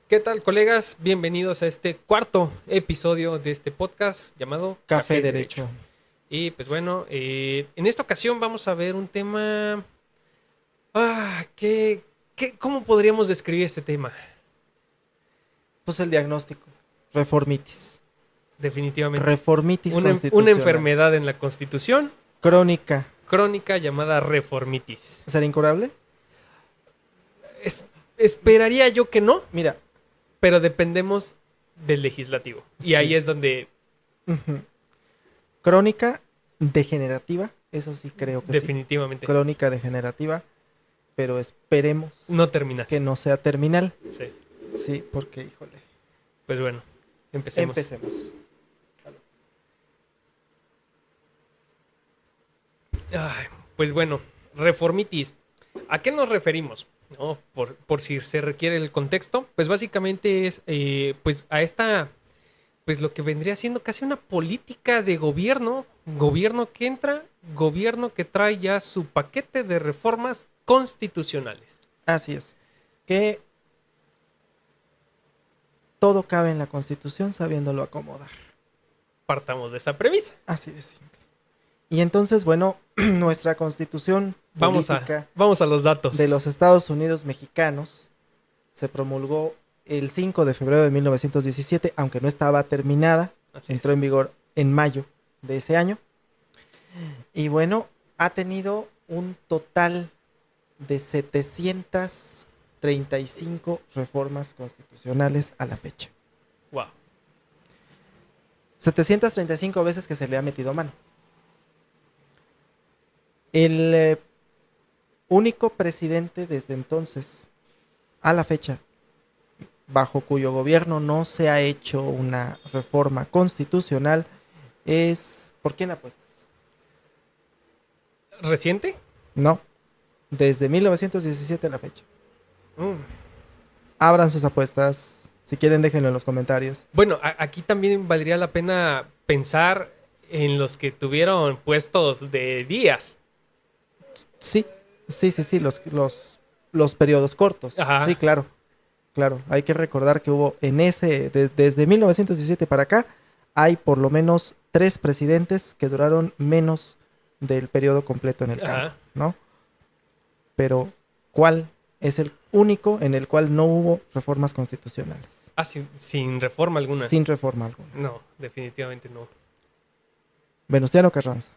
¿Qué tal, colegas? Bienvenidos a este cuarto episodio de este podcast llamado Café Derecho. Y pues bueno, en esta ocasión vamos a ver un tema... ¿Cómo podríamos describir este tema? Pues el diagnóstico. Reformitis. Definitivamente. Reformitis Una constitucional. enfermedad en la Constitución Crónica. crónica llamada reformitis. ¿Será incurable? Esperaría yo que no, Mira. pero dependemos del legislativo. Y Sí. ahí es donde Crónica degenerativa. Eso sí creo que definitivamente sí. Crónica degenerativa. Pero esperemos no termina. que no sea terminal. Sí. Sí, porque, híjole. Pues bueno, empecemos. Ay, pues bueno, reformitis. ¿A qué nos referimos? ¿No? Por si se requiere el contexto, pues básicamente es pues a esta, pues lo que vendría siendo casi una política de gobierno que entra, gobierno que trae ya su paquete de reformas constitucionales. Así es. Que todo cabe en la Constitución sabiéndolo acomodar. Partamos de esa premisa. Así de simple. Y entonces, bueno, nuestra Constitución política Vamos a los datos. de los Estados Unidos mexicanos se promulgó el 5 de febrero de 1917, aunque no estaba terminada. Así entró es. en vigor en mayo de ese año. Y bueno, ha tenido un total de 735 reformas constitucionales a la fecha. Wow. 735 veces que se le ha metido mano. El único presidente desde entonces a la fecha bajo cuyo gobierno no se ha hecho una reforma constitucional es... ¿Por quién apuestas? ¿Reciente? No, desde 1917 a la fecha. Abran sus apuestas. Si quieren, déjenlo en los comentarios. Bueno, aquí también valdría la pena pensar en los que tuvieron puestos de días. Sí, los periodos cortos. Ajá. Sí, claro. Claro, hay que recordar que hubo desde 1917 para acá, hay por lo menos 3 presidentes que duraron menos del periodo completo en el cargo, ¿no? Pero, ¿cuál es el único en el cual no hubo reformas constitucionales? Sin reforma alguna. Sin reforma alguna. No, definitivamente no. Venustiano Carranza.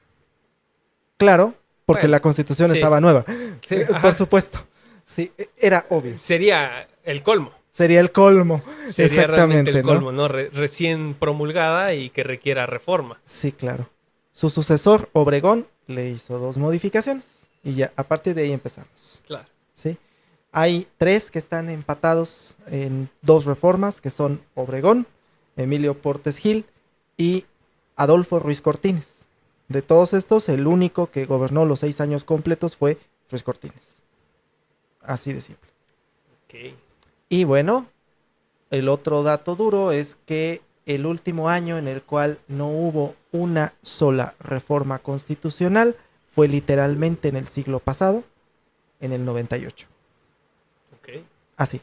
Claro, porque Bueno, la Constitución sí. estaba nueva. Sí, por supuesto. Sí, era obvio. Sería el colmo. Sería el colmo. Sería realmente Exactamente, el colmo, ¿no? Recién promulgada y que requiera reforma. Sí, claro. Su sucesor, Obregón, le hizo 2 modificaciones. Y ya, a partir de ahí empezamos. Claro. ¿Sí? Hay 3 que están empatados en 2 reformas, que son Obregón, Emilio Portes Gil y Adolfo Ruiz Cortines. De todos estos, el único que gobernó los 6 años completos fue Ruiz Cortines. Así de simple. Ok. Y bueno, el otro dato duro es que el último año en el cual no hubo una sola reforma constitucional fue literalmente en el siglo pasado, en el 98. Ok. Así.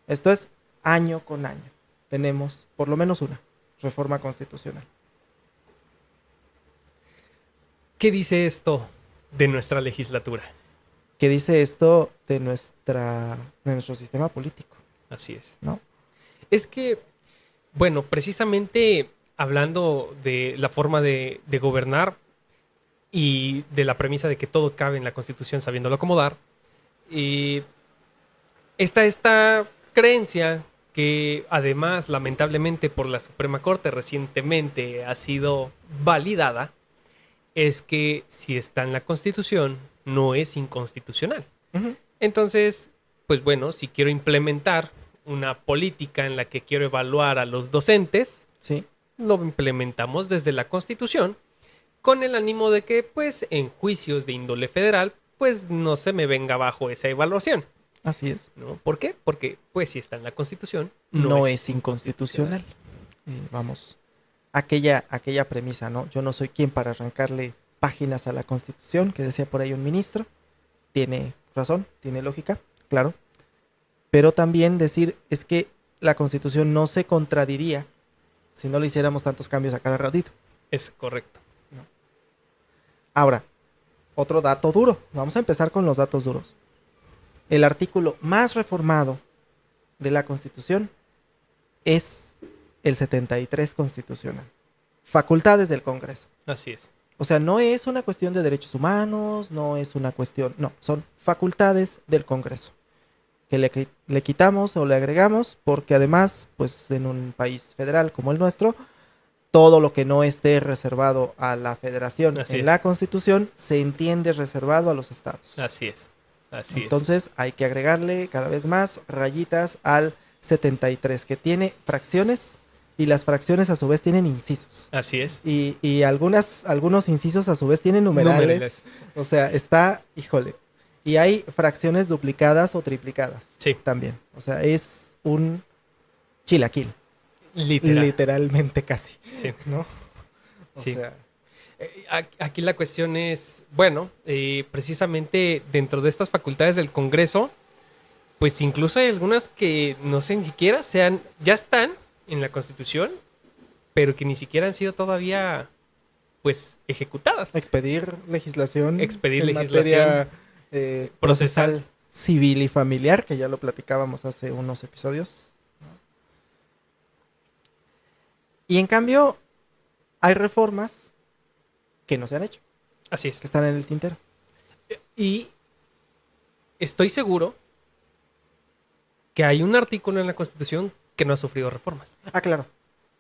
Esto es año con año. Tenemos por lo menos una reforma constitucional. ¿Qué dice esto de nuestra legislatura? ¿Qué dice esto de nuestro sistema político? Así es. ¿No? Es que, bueno, precisamente hablando de la forma de gobernar y de la premisa de que todo cabe en la Constitución sabiéndolo acomodar, está esta creencia que además, lamentablemente, por la Suprema Corte recientemente ha sido validada, es que si está en la Constitución, no es inconstitucional. Uh-huh. Entonces, pues bueno, si quiero implementar una política en la que quiero evaluar a los docentes, sí, lo implementamos desde la Constitución con el ánimo de que, pues, en juicios de índole federal, pues no se me venga abajo esa evaluación. Así es. ¿No? ¿Por qué? Porque, pues, si está en la Constitución, no es inconstitucional. Vamos, aquella premisa, ¿no? Yo no soy quien para arrancarle páginas a la Constitución, que decía por ahí un ministro. Tiene razón, tiene lógica, claro. pero también decir es que la Constitución no se contradiría si no le hiciéramos tantos cambios a cada ratito. Es correcto. Ahora, otro dato duro. Vamos a empezar con los datos duros. El artículo más reformado de la Constitución es el 73 constitucional. Facultades del Congreso. Así es. O sea, no es una cuestión de derechos humanos, no es una cuestión, no, son facultades del Congreso. Que le quitamos o le agregamos porque además, pues en un país federal como el nuestro, todo lo que no esté reservado a la federación en la Constitución se entiende reservado a los estados. Así es. Así Entonces hay que agregarle cada vez más rayitas al 73, que tiene fracciones y las fracciones a su vez tienen incisos. Así es. Y algunos incisos a su vez tienen numerales. O sea, está, híjole. Y hay fracciones duplicadas o triplicadas. Sí. También. O sea, es un chilaquil. Literalmente casi. Sí. ¿No? O sea... Aquí la cuestión es, bueno, precisamente dentro de estas facultades del Congreso, pues incluso hay algunas que no sé ni siquiera ya están en la Constitución, pero que ni siquiera han sido todavía, pues, ejecutadas. Expedir legislación. Materia, procesal, civil y familiar, que ya lo platicábamos hace unos episodios. Y en cambio, hay reformas que no se han hecho. Así es. Que están en el tintero. Y estoy seguro que hay un artículo en la Constitución que no ha sufrido reformas. Ah, claro.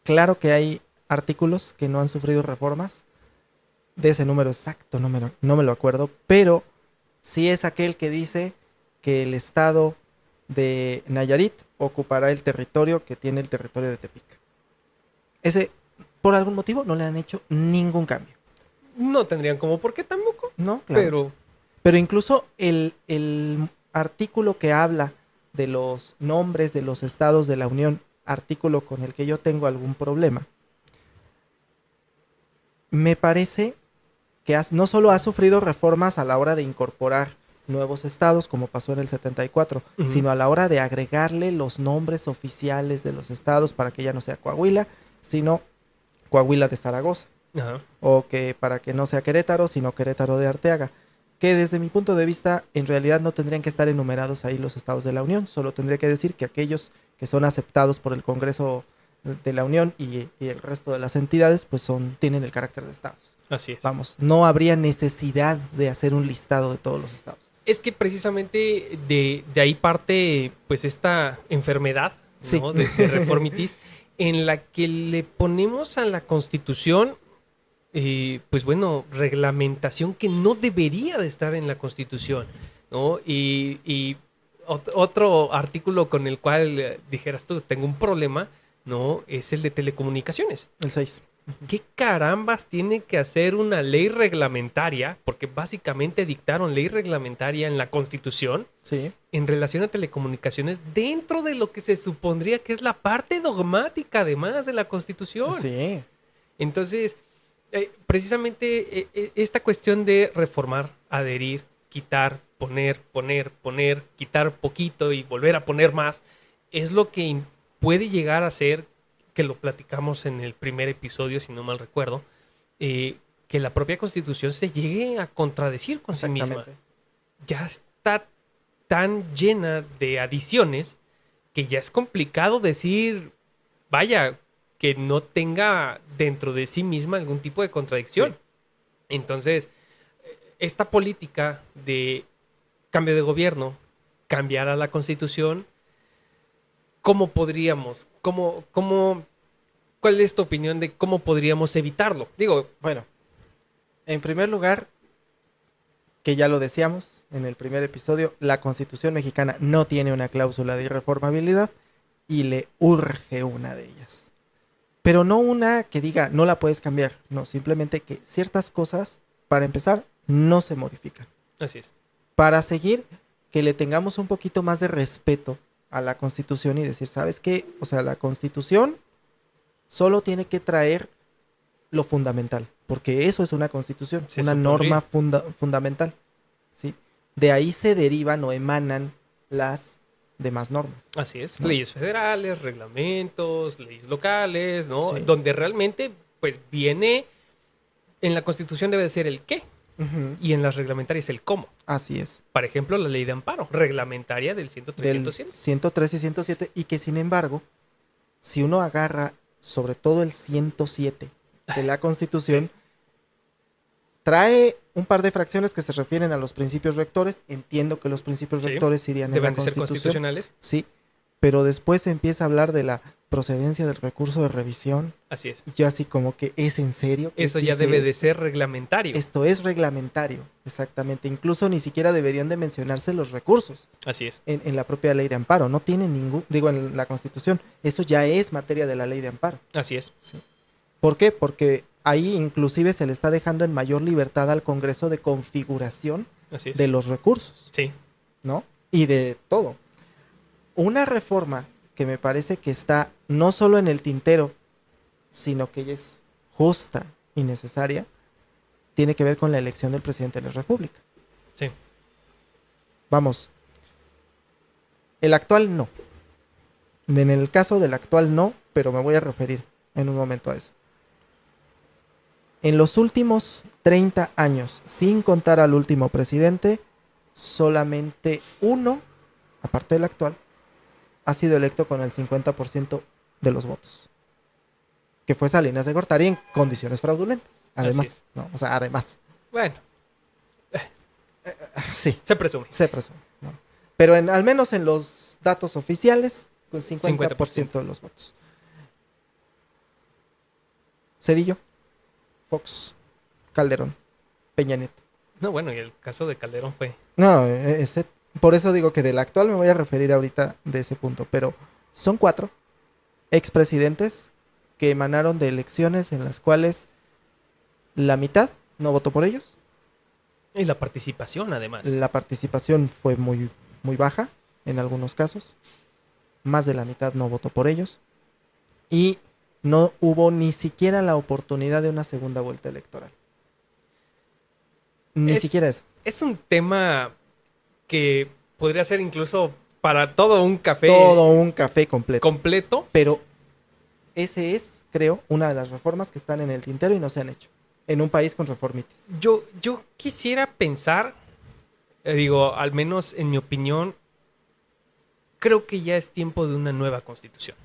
Claro que hay artículos que no han sufrido reformas. De ese número exacto no me lo acuerdo, pero sí es aquel que dice que el estado de Nayarit ocupará el territorio que tiene el territorio de Tepic. Ese, por algún motivo, no le han hecho ningún cambio. No tendrían como por qué tampoco. No, claro. Pero incluso el artículo que habla de los nombres de los estados de la Unión, artículo con el que yo tengo algún problema, me parece que no solo ha sufrido reformas a la hora de incorporar nuevos estados, como pasó en el 74, sino a la hora de agregarle los nombres oficiales de los estados para que ya no sea Coahuila, sino Coahuila de Zaragoza. Ajá. O que para que no sea Querétaro, sino Querétaro de Arteaga, que desde mi punto de vista en realidad no tendrían que estar enumerados ahí los estados de la Unión, solo tendría que decir que aquellos que son aceptados por el Congreso de la Unión y el resto de las entidades pues tienen el carácter de estados. Así es. Vamos, no habría necesidad de hacer un listado de todos los estados. Es que precisamente de ahí parte pues esta enfermedad, ¿no? Sí. de reformitis, en la que le ponemos a la Constitución pues bueno, reglamentación que no debería de estar en la Constitución, ¿no? Y otro artículo con el cual dijeras tú, tengo un problema, ¿no? Es el de telecomunicaciones. El 6. ¿Qué carambas tiene que hacer una ley reglamentaria? Porque básicamente dictaron ley reglamentaria en la Constitución, sí, en relación a telecomunicaciones dentro de lo que se supondría que es la parte dogmática además de la Constitución. Sí. Entonces... precisamente esta cuestión de reformar, adherir, quitar, poner, quitar poquito y volver a poner más, es lo que puede llegar a ser, que lo platicamos en el primer episodio, si no mal recuerdo, que la propia Constitución se llegue a contradecir con sí misma. Ya está tan llena de adiciones que ya es complicado decir, vaya, que no tenga dentro de sí misma algún tipo de contradicción. Sí. Entonces, esta política de cambio de gobierno, cambiar a la Constitución, ¿cómo podríamos? ¿Cuál es tu opinión de cómo podríamos evitarlo? Digo, bueno, en primer lugar, que ya lo decíamos en el primer episodio, la Constitución mexicana no tiene una cláusula de irreformabilidad y le urge una de ellas. Pero no una que diga, no la puedes cambiar. No, simplemente que ciertas cosas, para empezar, no se modifican. Así es. Para seguir, que le tengamos un poquito más de respeto a la Constitución y decir, ¿sabes qué? O sea, la Constitución solo tiene que traer lo fundamental, porque eso es una Constitución, una norma fundamental. ¿Sí? De ahí se derivan o emanan las demás normas. Así es. ¿No? Leyes federales, reglamentos, leyes locales, ¿no? Sí. Donde realmente, pues, viene... En la Constitución debe de ser el qué. Ujú. Y en las reglamentarias el cómo. Así es. Por ejemplo, la ley de amparo reglamentaria del 103 y Del 107. 103 y 107, y que sin embargo, si uno agarra sobre todo el 107 de la Constitución, trae un par de fracciones que se refieren a los principios rectores. Entiendo que los principios Sí. rectores irían en Deben la de ser Constitución. constitucionales. Sí, pero después se empieza a hablar de la procedencia del recurso de revisión. Así es. Y yo así como que, ¿es en serio? ¿Qué Eso ya dice debe de esto? ser reglamentario. Esto es reglamentario, exactamente. Incluso ni siquiera deberían de mencionarse los recursos Así es. en la propia ley de amparo. No tiene ningún, digo, en la Constitución. Eso ya es materia de la ley de amparo. Así es. Sí. ¿Por qué? Porque ahí inclusive se le está dejando en mayor libertad al Congreso de configuración Así es. de los recursos, Sí. ¿no? Y de todo. Una reforma que me parece que está no solo en el tintero, sino que es justa y necesaria, tiene que ver con la elección del presidente de la República. Sí. Vamos, el actual no. En el caso del actual no, pero me voy a referir en un momento a eso. En los últimos 30 años, sin contar al último presidente, solamente uno, aparte del actual, ha sido electo con el 50% de los votos. Que fue Salinas de Gortari en condiciones fraudulentas. Además, Así es. ¿no? O sea, además. Bueno, Sí, se presume. se presume, ¿no? Pero al menos en los datos oficiales, con 50%, 50% de los votos. Cedillo, Fox, Calderón, Peña Nieto. No, bueno, y el caso de Calderón fue... No, por eso digo que del actual me voy a referir ahorita de ese punto, pero son 4 expresidentes que emanaron de elecciones en las cuales la mitad no votó por ellos. Y la participación, además. La participación fue muy, muy baja en algunos casos. Más de la mitad no votó por ellos. Y no hubo ni siquiera la oportunidad de una segunda vuelta electoral. Ni siquiera eso. Es un tema que podría ser incluso para todo un café Todo un café completo. completo. Pero ese es, creo, una de las reformas que están en el tintero y no se han hecho. En un país con reformitis. Yo quisiera pensar, digo, al menos en mi opinión, creo que ya es tiempo de una nueva constitución.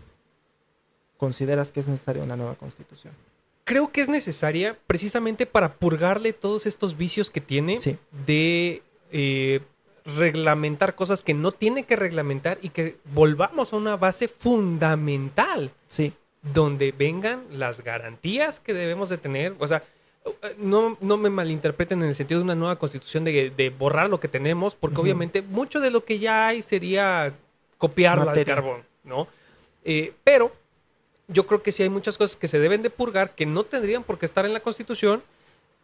¿Consideras que es necesaria una nueva constitución? Creo que es necesaria precisamente para purgarle todos estos vicios que tiene Sí. de reglamentar cosas que no tiene que reglamentar y que volvamos a una base fundamental Sí. donde vengan las garantías que debemos de tener. O sea, no me malinterpreten en el sentido de una nueva constitución de borrar lo que tenemos, porque obviamente mucho de lo que ya hay sería copiarla al Materia. carbón, ¿no? Pero yo creo que sí hay muchas cosas que se deben de purgar, que no tendrían por qué estar en la Constitución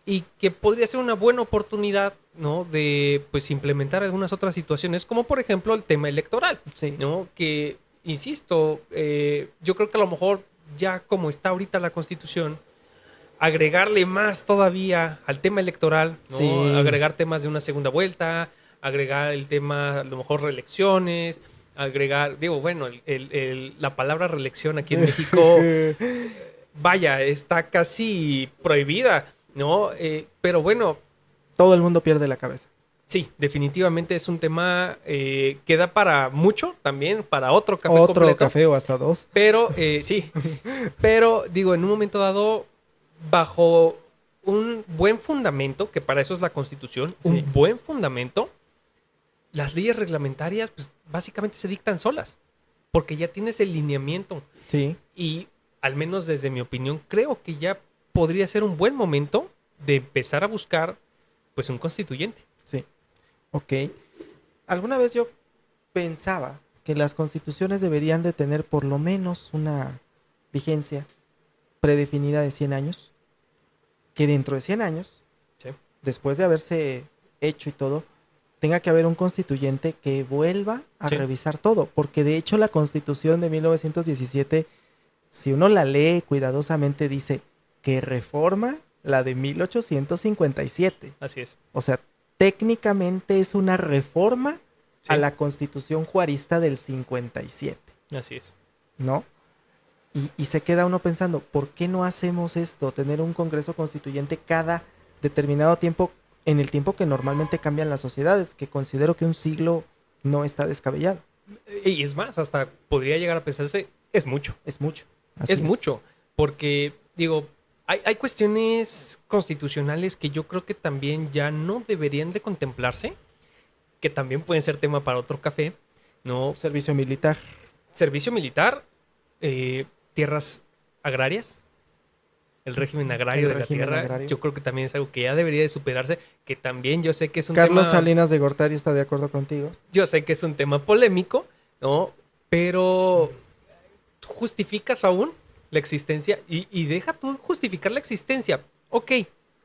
y que podría ser una buena oportunidad, ¿no? De, pues, implementar algunas otras situaciones, como por ejemplo el tema electoral, Sí. ¿no? Que, insisto, yo creo que a lo mejor ya como está ahorita la Constitución, agregarle más todavía al tema electoral, ¿no? Sí. Agregar temas de una segunda vuelta, agregar el tema, a lo mejor, reelecciones, agregar, digo, bueno, la palabra reelección aquí en México, vaya, está casi prohibida, ¿no? Pero bueno, Todo el mundo pierde la cabeza. sí, definitivamente es un tema que da para mucho también, para otro café Otro completo. café o hasta 2. Pero, sí, pero digo, en un momento dado, bajo un buen fundamento, que para eso es la Constitución, Sí. un buen fundamento, las leyes reglamentarias, pues básicamente se dictan solas, porque ya tienes el lineamiento. Sí. Y al menos desde mi opinión, creo que ya podría ser un buen momento de empezar a buscar, pues, un constituyente. Sí. Ok. Alguna vez yo pensaba que las constituciones deberían de tener por lo menos una vigencia predefinida de 100 años. Que dentro de 100 años, Sí. después de haberse hecho y todo, tenga que haber un constituyente que vuelva a Sí. revisar todo. Porque de hecho la Constitución de 1917, si uno la lee cuidadosamente, dice que reforma la de 1857. Así es. O sea, técnicamente es una reforma a la Constitución juarista del 57. Así es. ¿No? Y se queda uno pensando, ¿por qué no hacemos esto? Tener un Congreso Constituyente cada determinado tiempo, en el tiempo que normalmente cambian las sociedades, que considero que un siglo no está descabellado. Y es más, hasta podría llegar a pensarse, es mucho. Es mucho. Es mucho, porque, digo, hay cuestiones constitucionales que yo creo que también ya no deberían de contemplarse, que también pueden ser tema para otro café, ¿no? Servicio militar. Servicio militar, tierras agrarias, el régimen agrario de la tierra, agrario. Yo creo que también es algo que ya debería de superarse, que también yo sé que es un Carlos tema... Salinas de Gortari está de acuerdo contigo. Yo sé que es un tema polémico, ¿no? Pero justificas aún la existencia y deja tú justificar la existencia. Ok,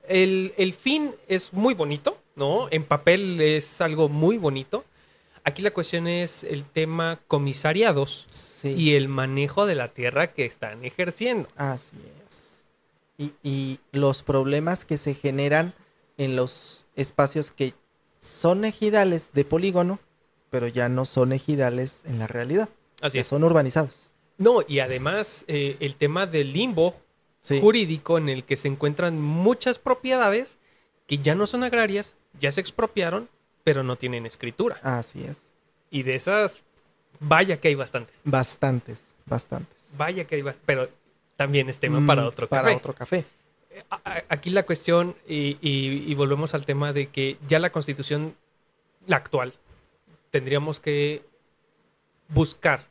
el fin es muy bonito, ¿no? En papel es algo muy bonito. Aquí la cuestión es el tema comisariados y el manejo de la tierra que están ejerciendo. Así es. Y los problemas que se generan en los espacios que son ejidales de polígono, pero ya no son ejidales en la realidad. Así es. Son urbanizados. No, y además el tema del limbo jurídico en el que se encuentran muchas propiedades que ya no son agrarias, ya se expropiaron, pero no tienen escritura. Así es. Y de esas, vaya que hay bastantes. Bastantes. Vaya que hay bastantes, pero también es tema para otro café. Para otro café. Aquí la cuestión, y volvemos al tema de que ya la Constitución, la actual, tendríamos que buscar,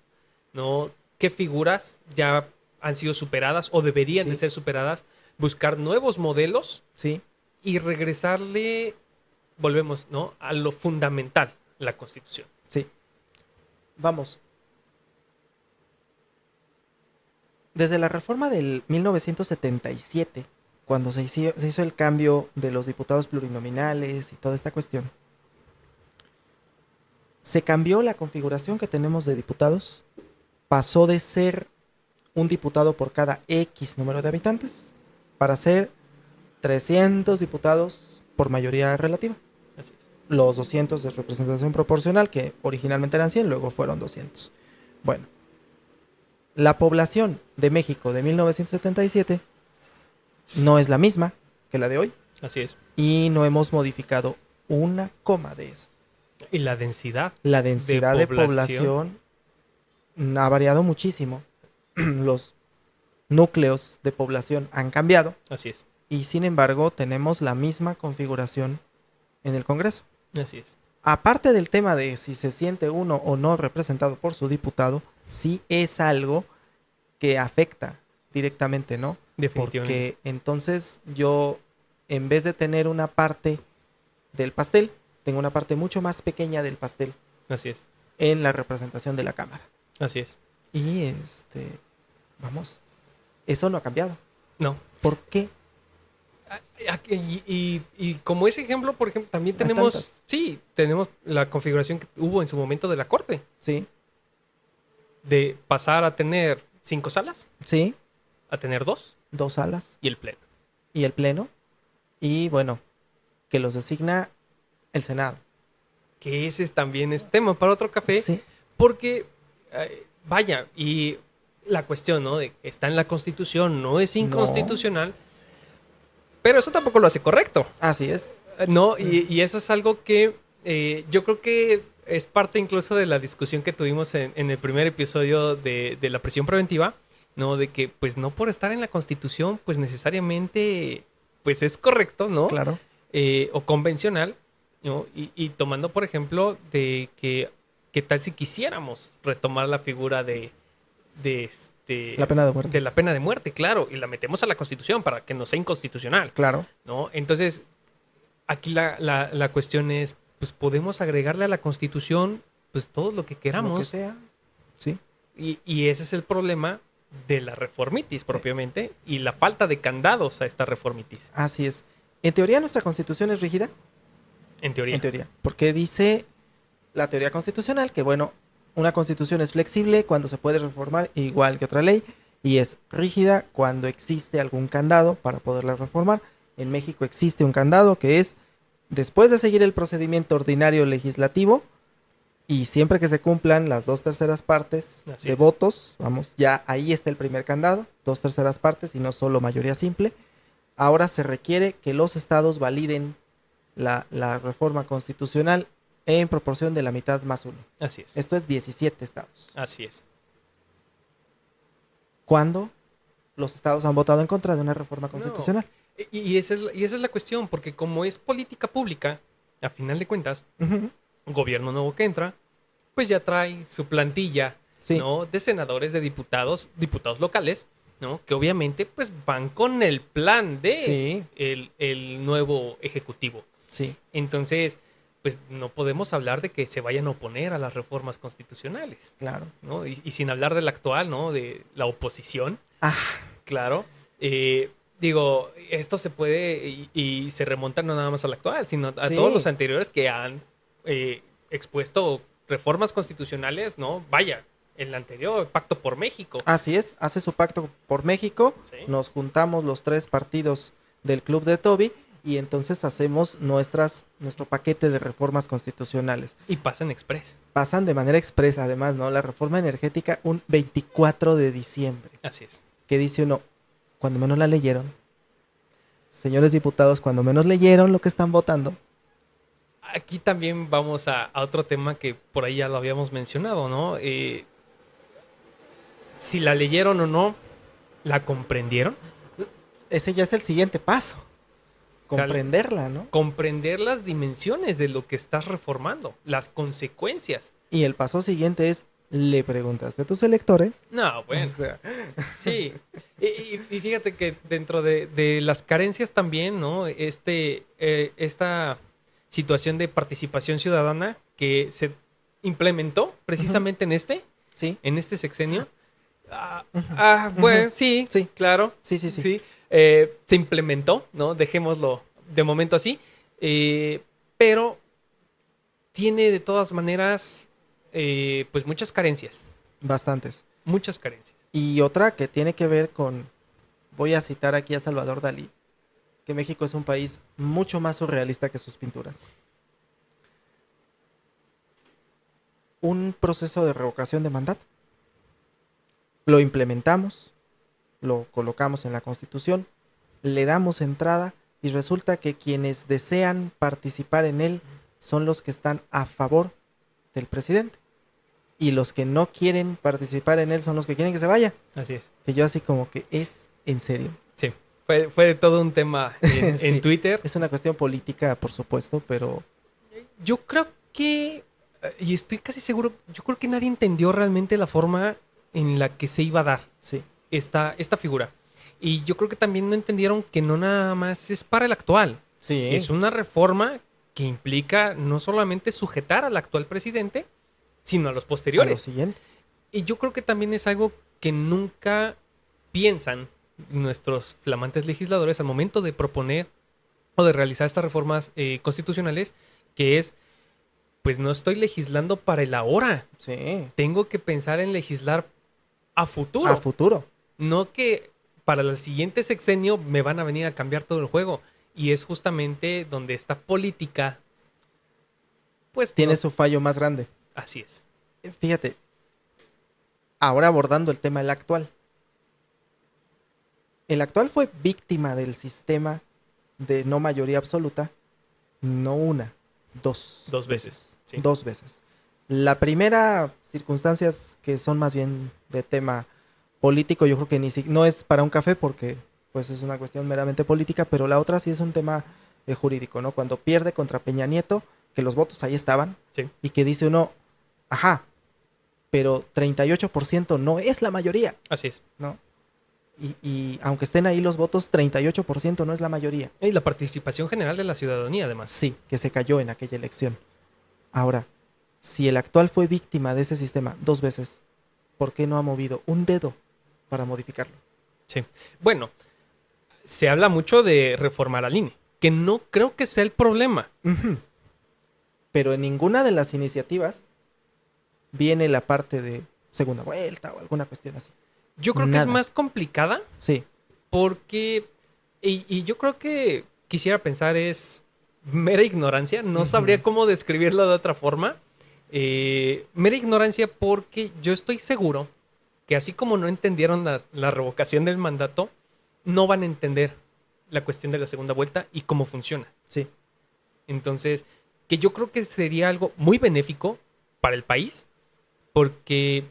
¿no? ¿Qué figuras ya han sido superadas o deberían de ser superadas? Buscar nuevos modelos y regresarle, volvemos, ¿no? A lo fundamental, la Constitución. Sí. Vamos. Desde la reforma del 1977, cuando se hizo el cambio de los diputados plurinominales y toda esta cuestión, se cambió la configuración que tenemos de diputados. Pasó de ser un diputado por cada X número de habitantes para ser 300 diputados por mayoría relativa. Así es. Los 200 de representación proporcional, que originalmente eran 100, luego fueron 200. Bueno, la población de México de 1977 no es la misma que la de hoy. Así es. Y no hemos modificado una coma de eso. Y la densidad. La densidad de población ha variado muchísimo. Los núcleos de población han cambiado. Así es. Y sin embargo, tenemos la misma configuración en el Congreso. Así es. Aparte del tema de si se siente uno o no representado por su diputado, sí es algo que afecta directamente, ¿no? Definitivamente. Porque entonces yo, en vez de tener una parte del pastel, tengo una parte mucho más pequeña del pastel. Así es. En la representación de la Cámara. Así es. Y vamos, eso no ha cambiado. No. ¿Por qué? Y como ese ejemplo, por ejemplo, también tenemos, tenemos la configuración que hubo en su momento de la Corte. Sí. De pasar a tener 5 salas. Sí. A tener 2. 2 salas. Y el Pleno. Y el Pleno. Y bueno, que los designa el Senado. Que ese también es tema para otro café. Sí. Porque, vaya, y la cuestión, ¿no? De está en la Constitución, no es inconstitucional. No. Pero eso tampoco lo hace correcto. Así es. No, y eso es algo que yo creo que es parte incluso de la discusión que tuvimos en el primer episodio de la prisión preventiva, ¿no? De que, pues, no por estar en la Constitución, pues, necesariamente, pues, es correcto, ¿no? Claro. O convencional, ¿no? Y tomando, por ejemplo, de que, ¿qué tal si quisiéramos retomar la figura de la pena de muerte. De la pena de muerte, claro, y la metemos a la Constitución para que no sea inconstitucional. Claro. ¿No? Entonces, aquí la cuestión es, pues podemos agregarle a la Constitución pues todo lo que queramos. Lo que sea. Sí. Y ese es el problema de la reformitis propiamente y la falta de candados a esta reformitis. Así es. ¿En teoría nuestra Constitución es rígida? En teoría. En teoría. Porque dice la teoría constitucional que, bueno, una constitución es flexible cuando se puede reformar igual que otra ley y es rígida cuando existe algún candado para poderla reformar. En México existe un candado que es, después de seguir el procedimiento ordinario legislativo, Y siempre que se cumplan las 2/3 Así de es. votos, vamos, ya ahí está el primer candado, 2/3 y no solo mayoría simple. Ahora se requiere que los estados validen la reforma constitucional en proporción de la mitad más uno. Así es. Esto es 17 estados. Así es. ¿Cuándo los estados han votado en contra de una reforma No. constitucional? Y esa es la cuestión, porque como es política pública, a final de cuentas, Ujú. gobierno nuevo que entra, pues ya trae su plantilla, Sí. ¿no? De senadores, de diputados locales, ¿no? Que obviamente pues van con el plan de Sí. el nuevo ejecutivo. Sí, Entonces, pues no podemos hablar de que se vayan a oponer a las reformas constitucionales, claro. ¿no? Y sin hablar del actual, ¿no? De la oposición, Ah, claro. Digo, esto se puede y se remonta no nada más al actual, sino a Sí. todos los anteriores que han expuesto reformas constitucionales, ¿no? Vaya, el anterior, Pacto por México. así es, hace su pacto por México, Sí. nos juntamos los 3 partidos del Club de Toby y entonces hacemos nuestro paquete de reformas constitucionales. Y pasan express. Pasan de manera expresa, además, ¿no? La reforma energética un 24 de diciembre, Así es. que dice uno, cuando menos la leyeron, señores diputados, cuando menos leyeron lo que están votando. Aquí también vamos a otro tema que por ahí ya lo habíamos mencionado, ¿no? Si la leyeron o no, ¿la comprendieron? Ese ya es el siguiente paso, Tal- comprenderla, ¿no? Comprender las dimensiones de lo que estás reformando, las consecuencias. Y el paso siguiente es, ¿le preguntaste a tus electores? No, bueno, O sea, sí. Y fíjate que dentro de las carencias también, ¿no? Esta situación de participación ciudadana que se implementó precisamente sí, en este sexenio. Ujú. Bueno, Ujú. sí, Sí. claro. sí. Se implementó, ¿no? Dejémoslo de momento así. Pero tiene de todas maneras, pues muchas carencias. Bastantes. Muchas carencias. Y otra que tiene que ver con, voy a citar aquí a Salvador Dalí, que México es un país mucho más surrealista que sus pinturas. Un proceso de revocación de mandato. Lo implementamos, lo colocamos en la Constitución, le damos entrada y resulta que quienes desean participar en él son los que están a favor del presidente. Y los que no quieren participar en él son los que quieren que se vaya. Así es. Que yo así como que es en serio. Sí. Fue todo un tema en Sí. Twitter. Es una cuestión política, por supuesto, pero Yo creo que, y estoy casi seguro, yo creo que nadie entendió realmente la forma en la que se iba a dar sí. esta figura. Y yo creo que también no entendieron que no nada más es para el actual. Sí. Es una reforma que implica no solamente sujetar al actual presidente, sino a los A los posteriores. siguientes. Y yo creo que también es algo que nunca piensan nuestros flamantes legisladores al momento de proponer o de realizar estas reformas constitucionales, que es, pues no estoy legislando para el ahora. Sí. Tengo que pensar en legislar a futuro. A futuro. No que para el siguiente sexenio me van a venir a cambiar todo el juego. Y es justamente donde esta política, pues... Tiene no- su fallo más grande. Así es. Fíjate, ahora abordando el tema del actual. El actual fue víctima del sistema de no mayoría absoluta, no una, dos. Dos veces. Sí. 2 veces. La primera, circunstancias que son más bien de tema político, yo creo que no es para un café porque pues es una cuestión meramente política, pero la otra sí es un tema jurídico, ¿no? Cuando pierde contra Peña Nieto, que los votos ahí estaban, Sí. y que dice uno, ajá, pero 38% no es la mayoría, Así es. ¿no? Y aunque estén ahí los votos, 38% no es la mayoría. Y la participación general de la ciudadanía, además. Sí, que se cayó en aquella elección. Ahora, si el actual fue víctima de ese sistema 2 veces, ¿por qué no ha movido un dedo para modificarlo? Sí. Bueno, se habla mucho de reformar al INE, que no creo que sea el problema. Ujú. Pero en ninguna de las iniciativas viene la parte de segunda vuelta o alguna cuestión así. Yo creo que Nada. es más complicada Sí, porque, y yo creo que quisiera pensar es mera ignorancia, no Ujú. sabría cómo describirlo de otra forma, Mera ignorancia porque yo estoy seguro que así como no entendieron la revocación del mandato, no van a entender la cuestión de la segunda vuelta y cómo funciona. Sí. Entonces, que yo creo que sería algo muy benéfico para el país, porque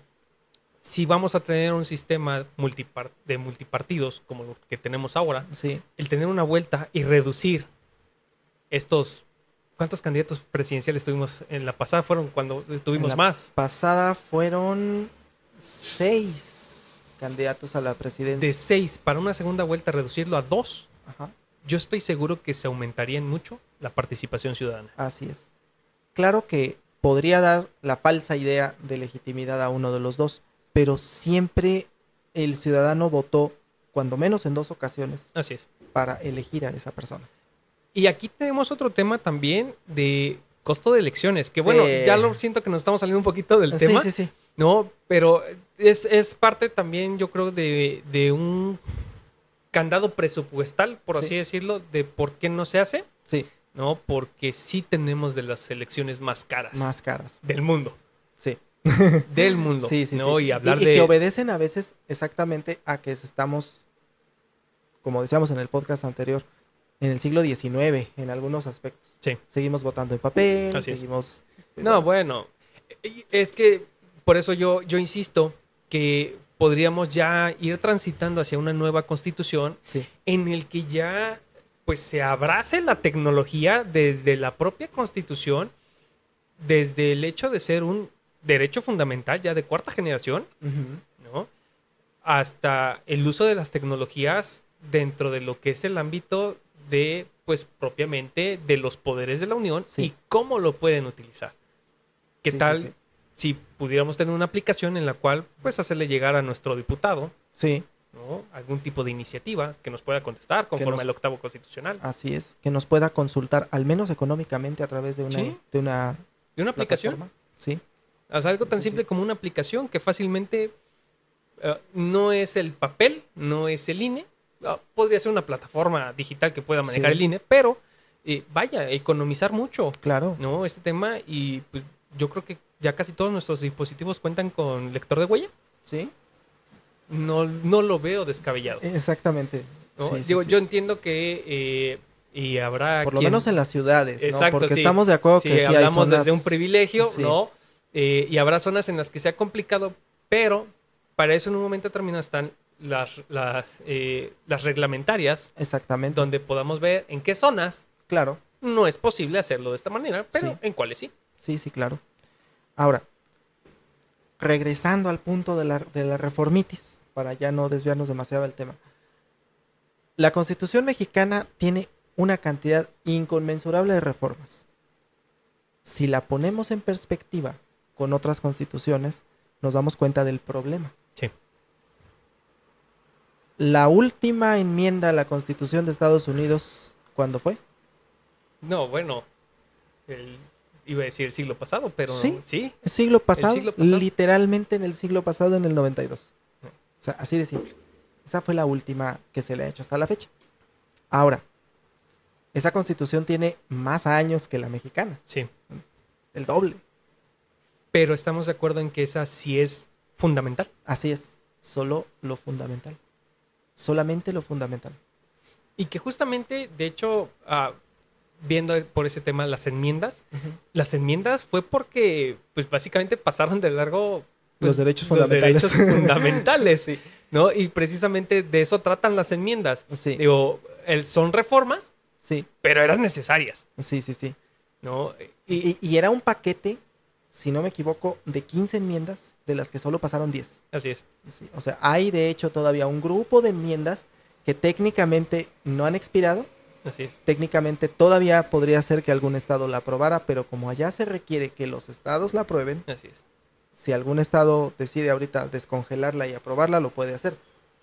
si vamos a tener un sistema de multipartidos como lo que tenemos ahora, Sí. el tener una vuelta y reducir estos... ¿Cuántos candidatos presidenciales tuvimos en la pasada? Fueron cuando tuvimos En la más. pasada fueron 6 candidatos a la presidencia. De 6 para una segunda vuelta, reducirlo a 2. Ajá, Yo estoy seguro que se aumentaría en mucho la participación ciudadana. así es. Claro que podría dar la falsa idea de legitimidad a uno de los dos, pero siempre el ciudadano votó, cuando menos en 2 ocasiones, Así es. para elegir a esa persona. Y aquí tenemos otro tema también de costo de elecciones, que bueno, ya lo siento que nos estamos saliendo un poquito del tema. Sí, sí, sí. No, pero es parte también, yo creo, de un candado presupuestal, por así Sí. decirlo, de por qué no se hace, Sí, ¿no? Porque sí tenemos de las elecciones más caras más caras. del mundo. Sí. Del mundo. Sí, sí, ¿no? sí. Y hablar y de... que obedecen a veces exactamente a que estamos, como decíamos en el podcast anterior, en el siglo XIX en algunos aspectos. Sí. Seguimos votando en papel, Así es. seguimos... No, bueno, es que por eso yo insisto que podríamos ya ir transitando hacia una nueva constitución Sí, en el que ya pues se abrace la tecnología desde la propia constitución, desde el hecho de ser un derecho fundamental ya de cuarta generación, ujú, ¿no? Hasta el uso de las tecnologías dentro de lo que es el ámbito de, pues propiamente, de los poderes de la Unión Sí. y cómo lo pueden utilizar. ¿Qué Sí, tal sí, sí. si pudiéramos tener una aplicación en la cual, pues, hacerle llegar a nuestro diputado, Sí, ¿no? Algún tipo de iniciativa que nos pueda contestar conforme nos- al octavo constitucional? así es. Que nos pueda consultar, al menos económicamente, a través de una, Sí. de una ¿De una aplicación? plataforma. Sí, O sea, algo tan Sí, simple sí. como una aplicación que fácilmente no es el papel, no es el INE. Podría ser una plataforma digital que pueda manejar Sí. el INE, pero vaya, economizar mucho, claro. ¿no? Este tema y pues yo creo que ya casi todos nuestros dispositivos cuentan con lector de huella. Sí, No lo veo descabellado, exactamente. ¿no? Sí, sí, Digo, sí. yo entiendo que y habrá Por lo quien- menos en las ciudades, ¿no? Exacto, Porque sí. estamos de acuerdo Si que sí hay hablamos zonas... desde un privilegio, Sí. ¿no? Y habrá zonas en las que sea complicado, pero para eso en un momento determinado están las reglamentarias, Exactamente, donde podamos ver en qué zonas claro. no es posible hacerlo de esta manera, pero Sí. en cuáles sí. Sí, sí, claro. Ahora, regresando al punto de la reformitis, para ya no desviarnos demasiado del tema. La Constitución mexicana tiene una cantidad inconmensurable de reformas. Si la ponemos en perspectiva con otras constituciones, nos damos cuenta del problema. Sí. La última enmienda a la Constitución de Estados Unidos, ¿cuándo fue? No, bueno, iba a decir el siglo pasado, pero Sí. sí. El siglo pasado, siglo pasado. literalmente en el siglo pasado, en el 92. No. O sea, así de simple. Esa fue la última que se le ha hecho hasta la fecha. Ahora, esa constitución tiene más años que la mexicana, Sí. el doble. Pero estamos de acuerdo en que esa sí es fundamental. Así es, solo lo fundamental. Solamente lo fundamental. Y que justamente, de hecho, viendo por ese tema las enmiendas fue porque, pues básicamente pasaron de largo pues, Los derechos fundamentales. Los derechos fundamentales, Sí. ¿no? Y precisamente de eso tratan las enmiendas. Sí, Digo, son reformas, sí, pero eran necesarias, sí, sí, sí. ¿no? Y Y era un paquete, si no me equivoco, de 15 enmiendas, de las que solo pasaron 10. así es. Sí, o sea, hay de hecho todavía un grupo de enmiendas que técnicamente no han expirado. Así es. Técnicamente todavía podría ser que algún estado la aprobara, pero como allá se requiere que los estados la aprueben, Así es. si algún estado decide ahorita descongelarla y aprobarla, lo puede hacer.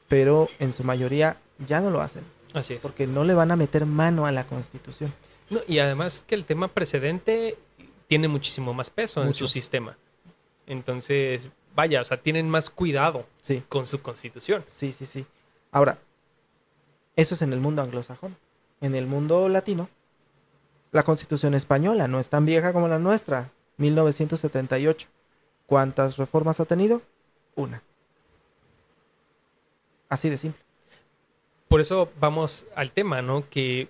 Pero en su mayoría ya no lo hacen, Así es. porque no le van a meter mano a la Constitución. No, y además que el tema precedente tiene muchísimo más peso en Mucho. su sistema. Entonces, vaya, o sea, tienen más cuidado Sí, con su constitución. sí, sí, sí. Ahora, eso es en el mundo anglosajón. En el mundo latino, la Constitución española no es tan vieja como la nuestra. 1978. ¿Cuántas reformas ha tenido? Una. Así de simple. Por eso vamos al tema, ¿no? Que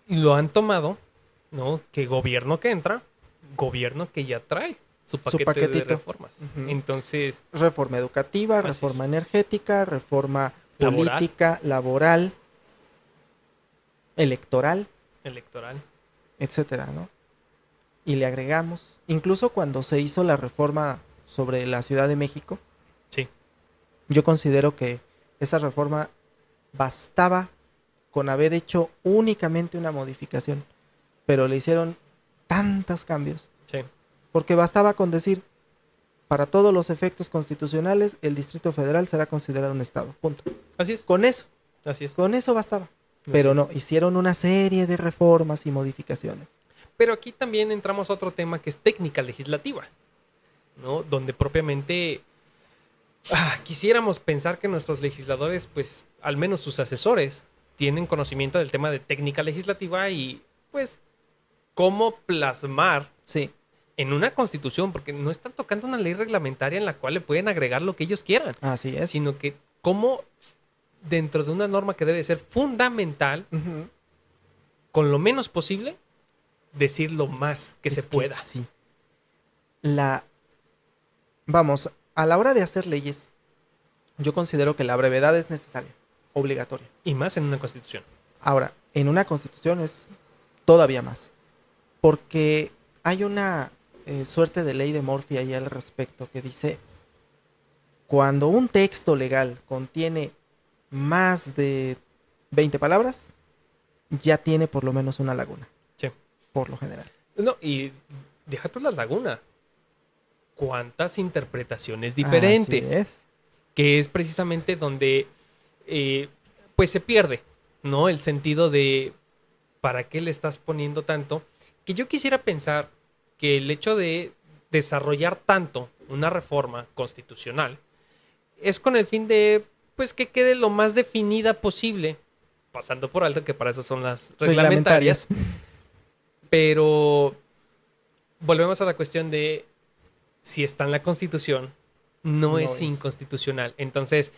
lo han tomado, ¿no? Que gobierno que entra, gobierno que ya trae su paquete de reformas. Entonces, reforma educativa, reforma energética, reforma política, laboral, electoral, etcétera, ¿no? Y le agregamos, incluso cuando se hizo la reforma sobre la Ciudad de México, sí, yo considero que esa reforma bastaba con haber hecho únicamente una modificación, pero le hicieron tantos cambios, sí, porque bastaba con decir, para todos los efectos constitucionales, el Distrito Federal será considerado un estado, punto. Así es. Con eso, así es. Con eso bastaba. Pero no, hicieron una serie de reformas y modificaciones. Pero aquí también entramos a otro tema que es técnica legislativa, ¿no? Donde propiamente quisiéramos pensar que nuestros legisladores, pues, al menos sus asesores, tienen conocimiento del tema de técnica legislativa y, pues, cómo plasmar en una constitución, porque no están tocando una ley reglamentaria en la cual le pueden agregar lo que ellos quieran. Así es. Sino que cómo dentro de una norma que debe ser fundamental, con lo menos posible, decir lo más que se pueda. Sí. Vamos, a la hora de hacer leyes, yo considero que la brevedad es necesaria, obligatoria. Y más en una constitución. Ahora, en una constitución es todavía más. Porque hay una suerte de ley de Murphy ahí al respecto que dice, cuando un texto legal contiene más de 20 palabras, ya tiene por lo menos una laguna. Sí. Por lo general. No, y deja tú la laguna. ¿Cuántas interpretaciones diferentes? Así es. Que es precisamente donde pues se pierde, ¿no? El sentido de ¿para qué le estás poniendo tanto? Que yo quisiera pensar que el hecho de desarrollar tanto una reforma constitucional es con el fin de, pues, que quede lo más definida posible, pasando por alto que para eso son las reglamentarias. Pero volvemos a la cuestión de si está en la Constitución, no es inconstitucional. Entonces,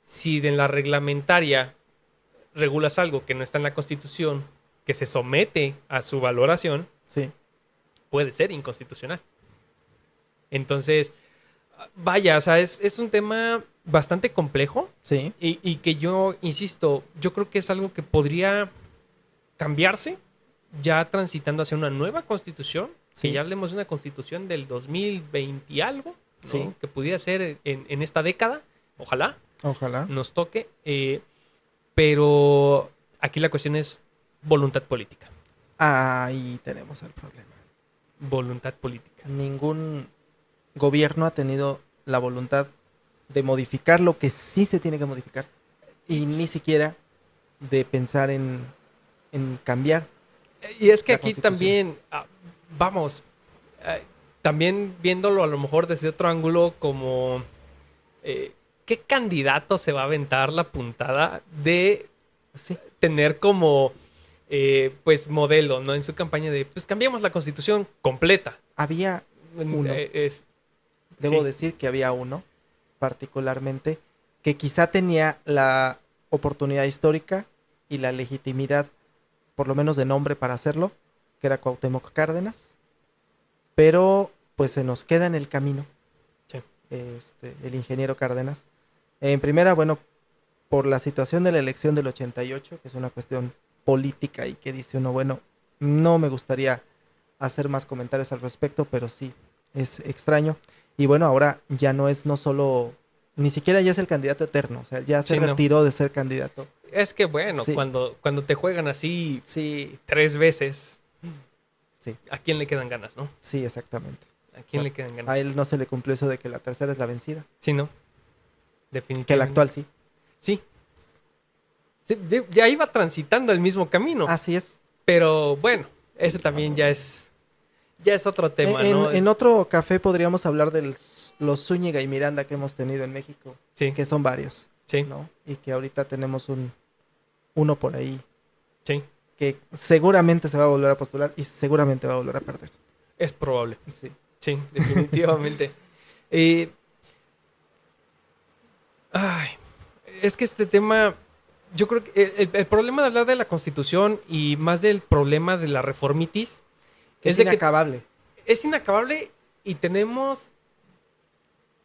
si en la reglamentaria regulas algo que no está en la Constitución, que se somete a su valoración, puede ser inconstitucional. Entonces, vaya, o sea, es un tema bastante complejo. Sí. Y que yo, insisto, yo creo que es algo que podría cambiarse ya transitando hacia una nueva constitución. Sí. Que ya hablemos de una constitución del 2020 y algo, ¿no? Sí. Que pudiera ser en esta década. Ojalá. Ojalá. Nos toque. Pero aquí la cuestión es voluntad política. Ahí tenemos el problema. Voluntad política. Ningún gobierno ha tenido la voluntad de modificar lo que sí se tiene que modificar. Y ni siquiera de pensar en cambiar. Y es que aquí también, vamos, también viéndolo a lo mejor desde otro ángulo como ¿qué candidato se va a aventar la puntada de tener como pues modelo, ¿no? En su campaña de, pues cambiamos la constitución completa. Había uno. Debo decir que había uno, particularmente, que quizá tenía la oportunidad histórica y la legitimidad, por lo menos de nombre, para hacerlo, que era Cuauhtémoc Cárdenas, pero pues se nos queda en el camino el ingeniero Cárdenas. En primera, bueno, por la situación de la elección del 88, que es una cuestión política y que dice uno, bueno, no me gustaría hacer más comentarios al respecto, pero sí, es extraño. Y bueno, ahora ya no solo, ni siquiera ya es el candidato eterno, o sea, ya se retiró de ser candidato. Es que bueno, cuando te juegan así 3 veces, ¿a quién le quedan ganas, no? Sí, exactamente. ¿A quién le quedan ganas? A él no se le cumplió eso de que la tercera es la vencida. Sí, ¿no? Definitivamente. Que el actual sí. Sí, ya iba transitando el mismo camino. Así es. Pero bueno, ese también ya es otro tema, ¿no? En otro café podríamos hablar de los Zúñiga y Miranda que hemos tenido en México. Sí. Que son varios. Sí. ¿no? Y que ahorita tenemos uno por ahí. Sí. Que seguramente se va a volver a postular y seguramente va a volver a perder. Es probable. Sí. Sí, definitivamente. Ay, es que este tema, yo creo que el problema de hablar de la Constitución y más del problema de la reformitis Es de que inacabable. es inacabable y tenemos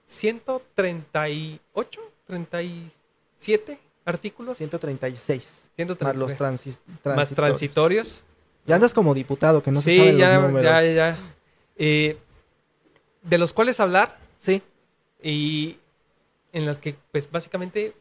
138, 37 artículos. 136. 130, Más los más transitorios. Ya andas como diputado, que no se Sí, saben ya, los números. ya. De los cuales hablar Sí, y en las que, pues, básicamente,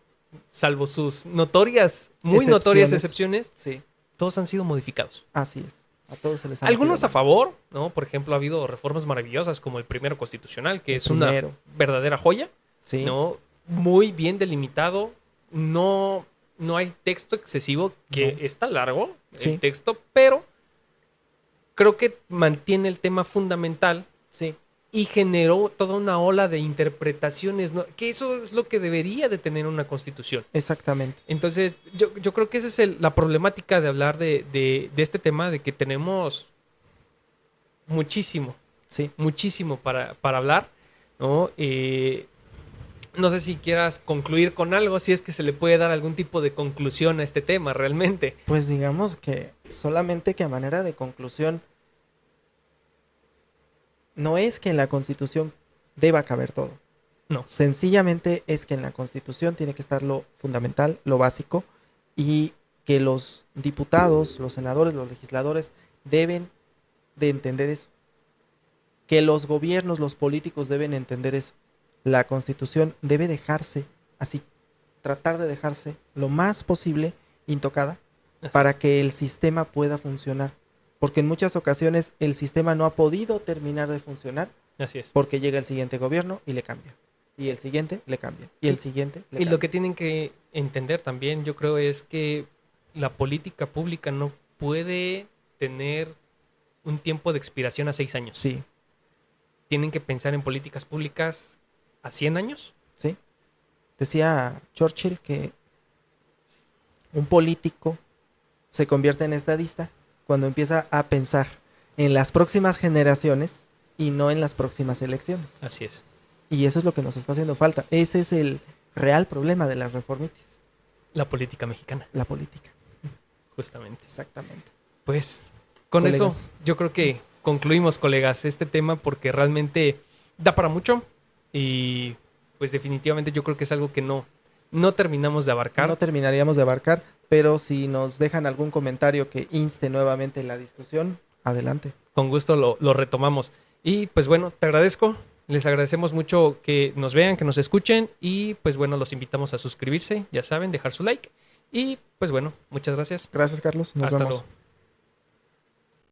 salvo sus notorias, muy notorias excepciones, sí. todos han sido modificados. Así es. A todos se les ha Algunos metido a favor, ¿no? Por ejemplo, ha habido reformas maravillosas como el primero constitucional, que El es primero. una verdadera joya, Sí. ¿no? Muy bien delimitado, no hay texto excesivo, que No. está largo Sí. el texto, pero creo que mantiene el tema fundamental Sí. y generó toda una ola de interpretaciones, ¿no? Que eso es lo que debería de tener una constitución. Exactamente. Entonces, yo creo que esa es la problemática de hablar de este tema, de que tenemos muchísimo Sí. para hablar, ¿no? No sé si quieras concluir con algo, si es que se le puede dar algún tipo de conclusión a este tema realmente. Pues digamos que solamente que a manera de conclusión, no es que en la Constitución deba caber todo. No. Sencillamente es que en la Constitución tiene que estar lo fundamental, lo básico, y que los diputados, los senadores, los legisladores deben de entender eso. Que los gobiernos, los políticos deben entender eso. La Constitución debe dejarse así, tratar de dejarse lo más posible intocada Así. para que el sistema pueda funcionar. Porque en muchas ocasiones el sistema no ha podido terminar de funcionar Así es. porque llega el siguiente gobierno y le cambia. Y el siguiente le cambia. Y el siguiente le Y cambia. lo que tienen que entender también, yo creo, es que la política pública no puede tener un tiempo de expiración a 6 años. Sí, Tienen que pensar en políticas públicas a 100 años. sí. Decía Churchill que un político se convierte en estadista cuando empieza a pensar en las próximas generaciones y no en las próximas elecciones. Así es. Y eso es lo que nos está haciendo falta. Ese es el real problema de las reformitis. La política mexicana, La política. justamente. Exactamente. Pues con Colegas. eso yo creo que concluimos, colegas, este tema porque realmente da para mucho y pues definitivamente yo creo que es algo que no terminamos de abarcar. No terminaríamos de abarcar, pero si nos dejan algún comentario que inste nuevamente la discusión, adelante. Con gusto lo retomamos. Y pues bueno, te agradezco. Les agradecemos mucho que nos vean, que nos escuchen y pues bueno, los invitamos a suscribirse, ya saben, dejar su like y pues bueno, muchas gracias. Gracias, Carlos. Nos Hasta vemos. luego.